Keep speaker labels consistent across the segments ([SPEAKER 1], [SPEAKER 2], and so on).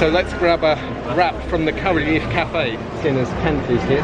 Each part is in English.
[SPEAKER 1] So let's grab a wrap from the Curry Leaf Cafe. Seeing as Canthey's here.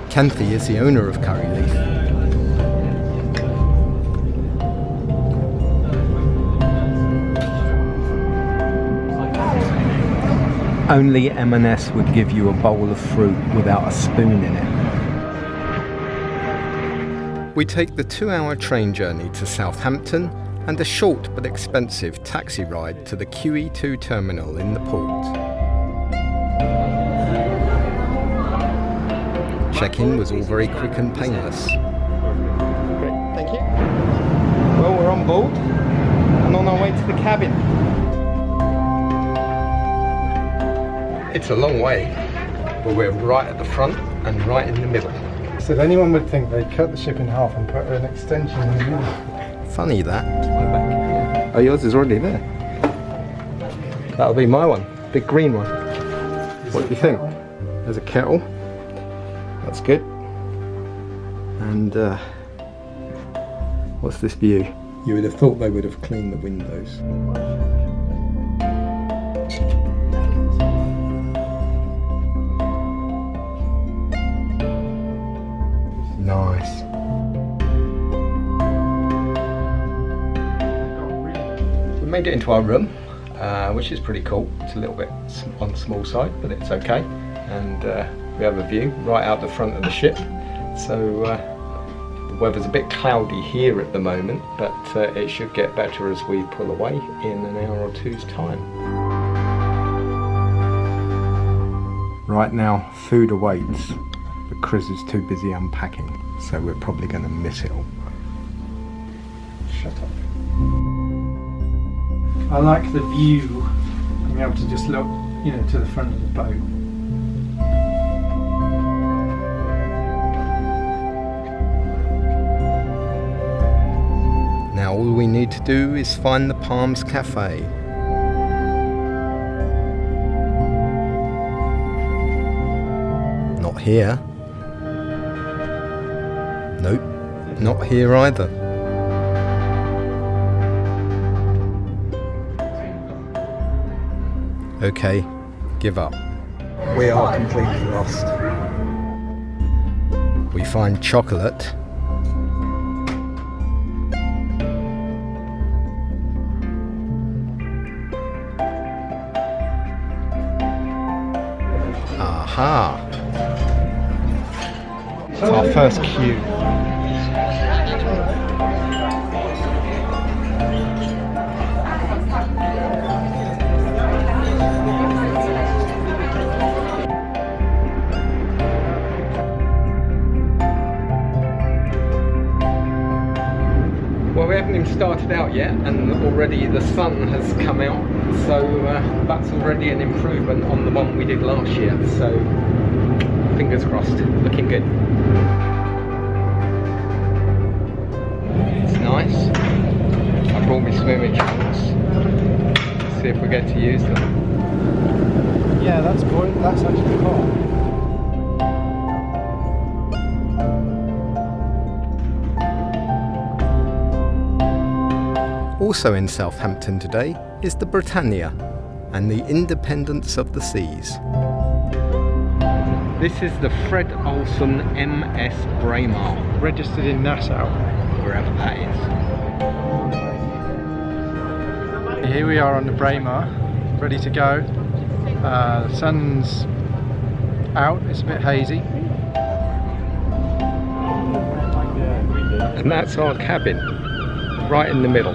[SPEAKER 2] Canthey is the owner of Curry Leaf. Only M&S would give you a bowl of fruit without a spoon in it. We take the 2-hour train journey to Southampton and a short but expensive taxi ride to the QE2 terminal in the port. Check-in was all very quick and painless.
[SPEAKER 1] Great, thank you. Well, we're on board and on our way to the cabin. It's a long way, but we're right at the front and right in the middle.
[SPEAKER 3] So anyone would think they cut the ship in half and put an extension in the middle.
[SPEAKER 2] Funny that.
[SPEAKER 1] Oh, yours is already there. That'll be my one, big green one. What do you think? There's a kettle. That's good. And what's this view? You would have thought they would have cleaned the windows. Nice. We made it into our room, which is pretty cool. It's a little bit on the small side, but it's okay. And we have a view right out the front of the ship. So the weather's a bit cloudy here at the moment, but it should get better as we pull away in an hour or two's time.
[SPEAKER 2] Right now, food awaits, but Chris is too busy unpacking, so we're probably going to miss it all.
[SPEAKER 3] Shut up. I like the view, being able to just look, you know, to the front of the boat.
[SPEAKER 2] Now all we need to do is find the Palms Cafe. Not here. Nope, not here either. Okay, give up. We are completely lost. We find chocolate. Aha!
[SPEAKER 1] It's our first cue. Well, we haven't even started out yet, and already the sun has come out, so that's already an improvement on the one we did last year, so fingers crossed, looking good. It's nice. I brought me swimming shorts. Let's see if we get to use them.
[SPEAKER 3] Yeah, that's actually cool.
[SPEAKER 2] Also in Southampton today is the Britannia and the independence of the seas.
[SPEAKER 1] This is the Fred Olsen MS Braemar.
[SPEAKER 3] Registered in Nassau.
[SPEAKER 1] Wherever that is.
[SPEAKER 3] Here we are on the Braemar, ready to go. The sun's out, it's a bit hazy.
[SPEAKER 1] And that's our cabin, right in the middle,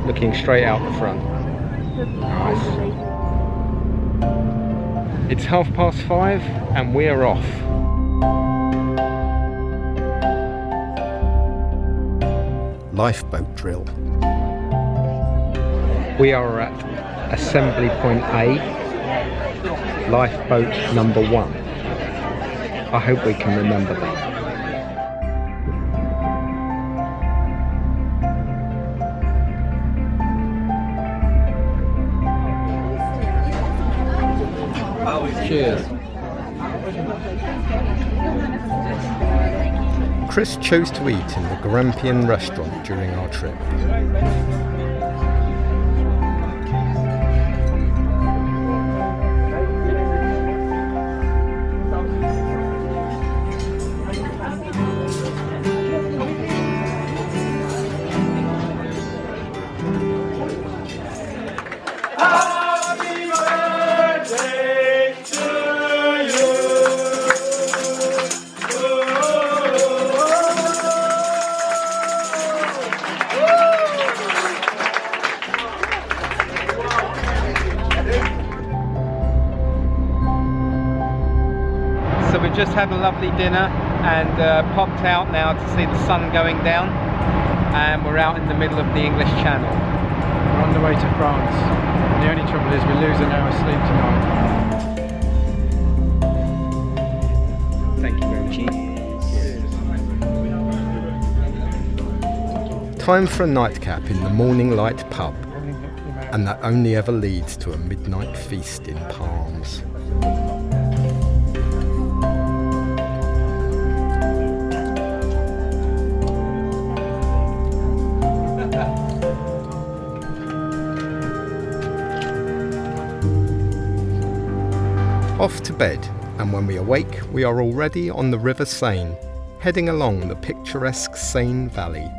[SPEAKER 1] looking straight out the front. Nice. It's 5:30 and we're off.
[SPEAKER 2] Lifeboat drill.
[SPEAKER 1] We are at assembly point A, lifeboat number 1. I hope we can remember that. Cheers.
[SPEAKER 2] Chris chose to eat in the Grampian restaurant during our trip. we've just had a lovely dinner and popped out now to see the sun going down, and we're out in the middle of the English Channel.
[SPEAKER 3] We're on the way to France. The only trouble is we lose an hour's sleep tonight.
[SPEAKER 2] Thank you very much.
[SPEAKER 1] Time for a nightcap in the Morning Light pub, and that only ever leads to a midnight feast in Palms. Off to bed, and when we awake, we are already on the River Seine, heading along the picturesque Seine Valley.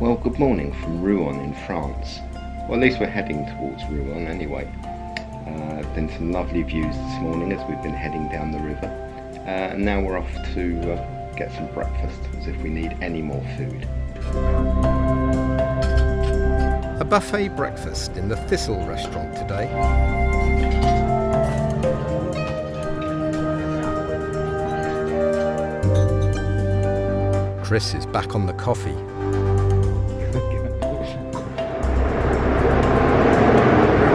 [SPEAKER 1] Well, good morning from Rouen in France. Well, at least we're heading towards Rouen anyway. Been some lovely views this morning as we've been heading down the river. And now we're off to get some breakfast, as if we need any more food. A buffet breakfast in the Thistle restaurant today. Chris is back on the coffee.
[SPEAKER 3] We're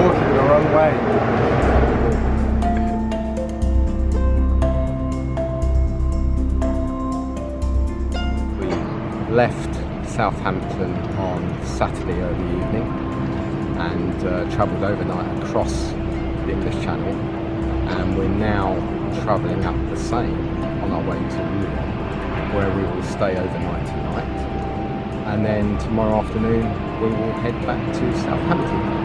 [SPEAKER 3] walking the wrong way.
[SPEAKER 1] We left Southampton on Saturday early evening and travelled overnight across the English Channel, and we're now travelling up the Seine on our way to Rouen, where we will stay overnight tonight, and then tomorrow afternoon we will head back to Southampton.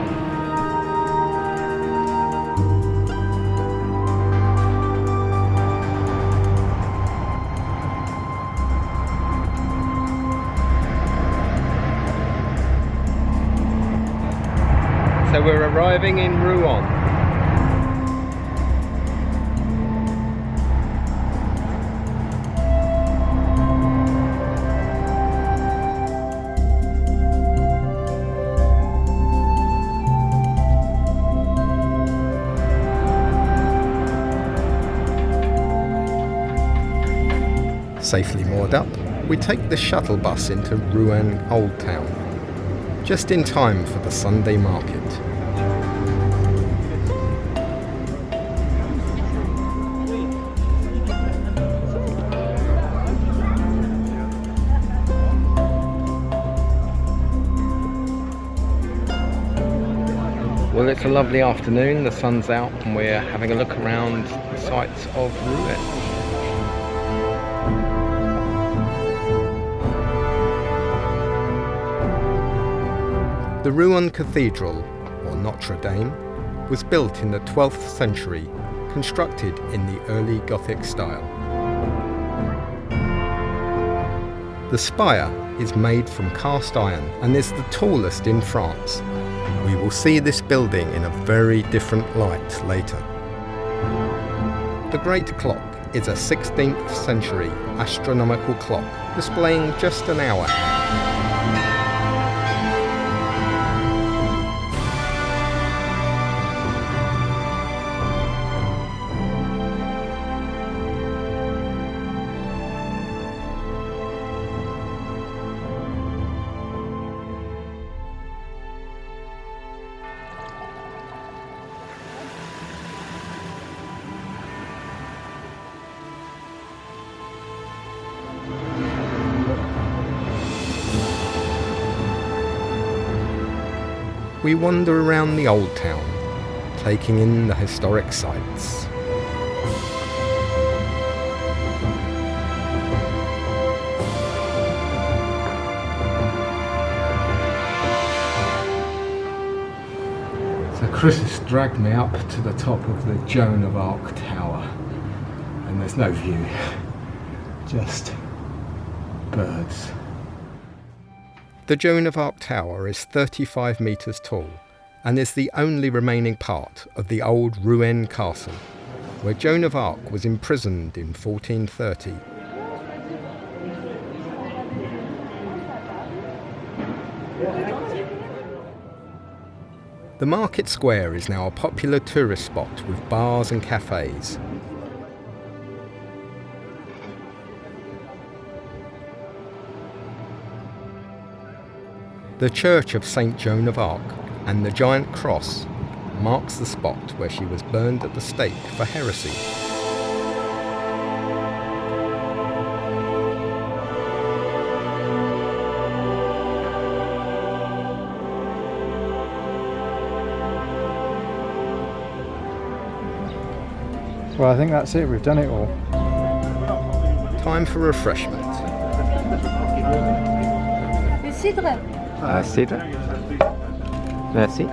[SPEAKER 1] So we're arriving in Rouen. Safely moored up, we take the shuttle bus into Rouen Old Town, just in time for the Sunday market. Well, it's a lovely afternoon, the sun's out, and we're having a look around the sights of Rouen. The Rouen Cathedral, or Notre Dame, was built in the 12th century, constructed in the early Gothic style. The spire is made from cast iron and is the tallest in France. We will see this building in a very different light later. The Great Clock is a 16th century astronomical clock displaying just an hour. We wander around the old town, taking in the historic sights. So Chris has dragged me up to the top of the Joan of Arc Tower, and there's no view, just birds. The Joan of Arc Tower is 35 metres tall and is the only remaining part of the old Rouen castle, where Joan of Arc was imprisoned in 1430.
[SPEAKER 2] The market square is now a popular tourist spot with bars and cafes. The church of St. Joan of Arc and the giant cross marks the spot where she was burned at the stake for heresy.
[SPEAKER 3] Well, I think that's it, we've done it all.
[SPEAKER 2] Time for refreshment.
[SPEAKER 4] Cidre.
[SPEAKER 5] Cidre. Merci.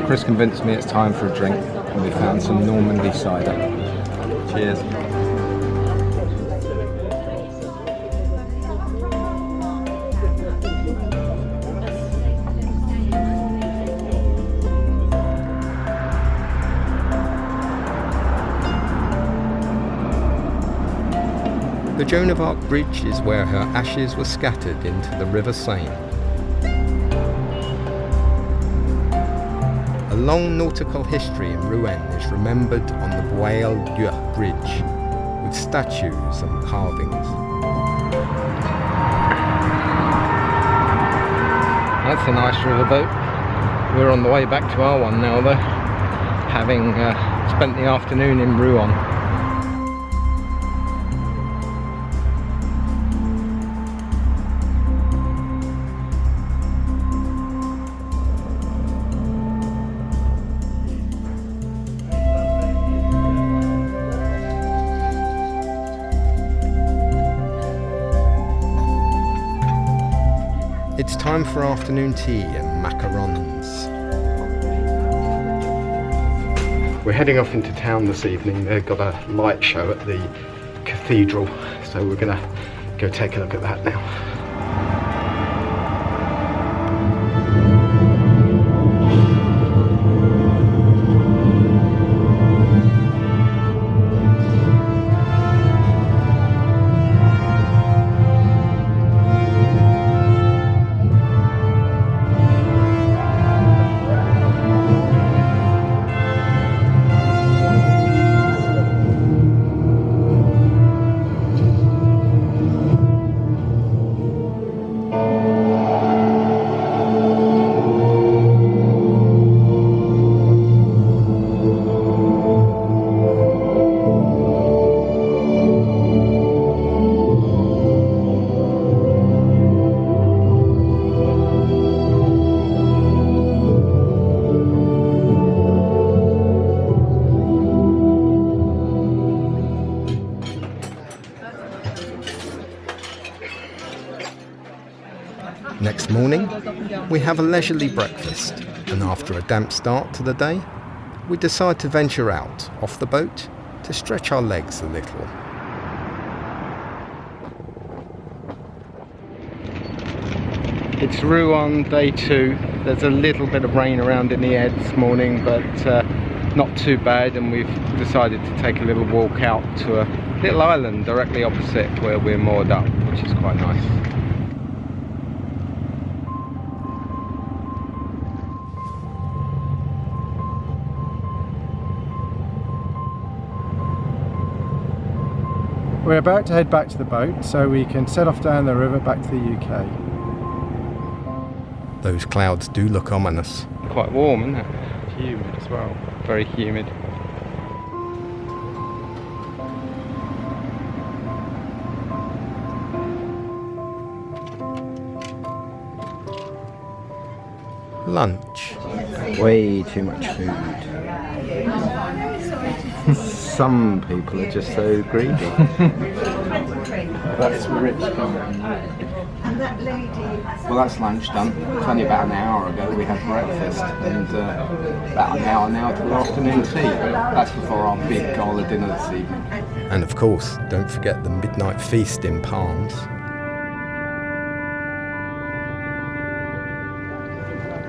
[SPEAKER 1] Chris convinced me it's time for a drink, and we found some Normandy Cidre. Cheers.
[SPEAKER 2] The Joan of Arc Bridge is where her ashes were scattered into the River Seine. A long nautical history in Rouen is remembered on the Braemar Bridge, with statues and carvings.
[SPEAKER 1] That's a nice riverboat. We're on the way back to our one now though, having spent the afternoon in Rouen.
[SPEAKER 2] It's time for afternoon tea and macaroons.
[SPEAKER 1] We're heading off into town this evening. They've got a light show at the cathedral, so we're gonna go take a look at that now.
[SPEAKER 2] Next morning, we have a leisurely breakfast, and after a damp start to the day, we decide to venture out off the boat to stretch our legs a little.
[SPEAKER 1] It's Rouen day 2. There's a little bit of rain around in the air this morning, but not too bad, and we've decided to take a little walk out to a little island directly opposite where we're moored up, which is quite nice.
[SPEAKER 3] We're about to head back to the boat so we can set off down the river back to the UK.
[SPEAKER 2] Those clouds do look ominous.
[SPEAKER 1] Quite warm, isn't it?
[SPEAKER 3] Humid as well.
[SPEAKER 1] Very humid.
[SPEAKER 2] Lunch.
[SPEAKER 5] Way too much food. Some people are just so greedy.
[SPEAKER 1] That's rich. Well, that's lunch done. It's only about an hour ago we had breakfast, and about an hour now till afternoon tea. That's before our big gala dinner this evening.
[SPEAKER 2] And of course, don't forget the midnight feast in Palms.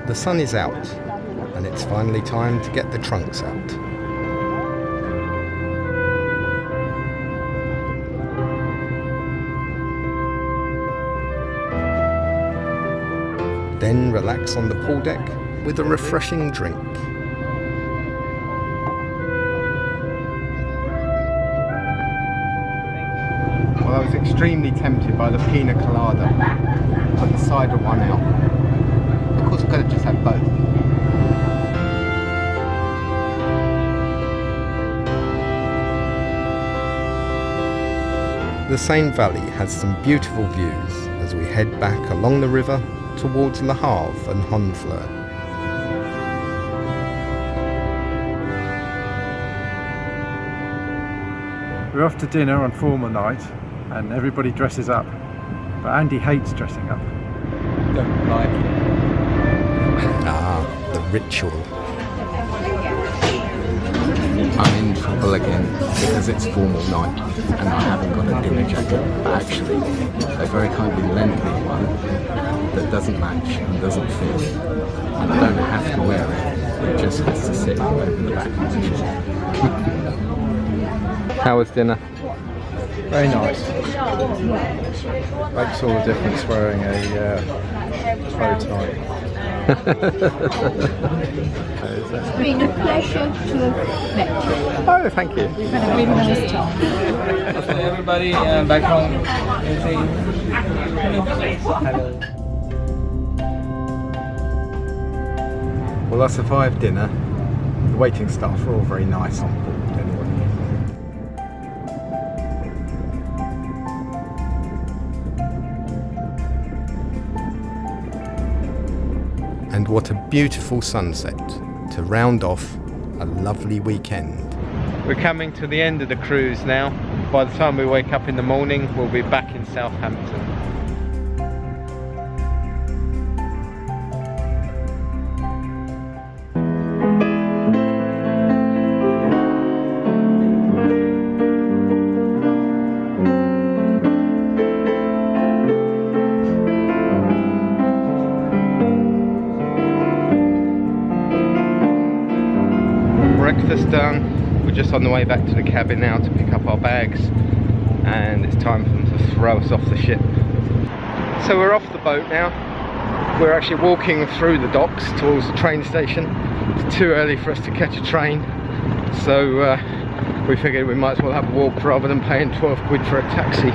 [SPEAKER 2] The sun is out, and it's finally time to get the trunks out. Then relax on the pool deck with a refreshing drink.
[SPEAKER 5] Well, I was extremely tempted by the pina colada. Put the cider one out. Of course, I could have just had both.
[SPEAKER 2] The Seine Valley has some beautiful views as we head back along the river towards Le Havre and Honfleur.
[SPEAKER 3] We're off to dinner on formal night and everybody dresses up, but Andy hates dressing up.
[SPEAKER 1] Don't like it.
[SPEAKER 2] Ah, the ritual.
[SPEAKER 5] I'm in trouble again because it's formal night and I haven't got a dinner jacket. But actually, they very kindly lent me one that doesn't match and doesn't fit. And I don't have to wear it, it just has to sit over the back of the chair.
[SPEAKER 1] How was dinner?
[SPEAKER 3] Very nice. Makes all the difference wearing a bow tie.
[SPEAKER 4] It's been a pleasure to have met you.
[SPEAKER 1] Oh, thank you.
[SPEAKER 4] We've had a really nice time.
[SPEAKER 6] Everybody back home.
[SPEAKER 1] Hello.
[SPEAKER 5] Well, I survived dinner. The waiting staff were all very nice on board anyway.
[SPEAKER 2] And what a beautiful sunset to round off a lovely weekend.
[SPEAKER 1] We're coming to the end of the cruise now. By the time we wake up in the morning, we'll be back in Southampton. Breakfast done. We're just on the way back to the cabin now to pick up our bags, and it's time for them to throw us off the ship. So we're off the boat now. We're actually walking through the docks towards the train station. It's too early for us to catch a train, so we figured we might as well have a walk rather than paying 12 quid for a taxi.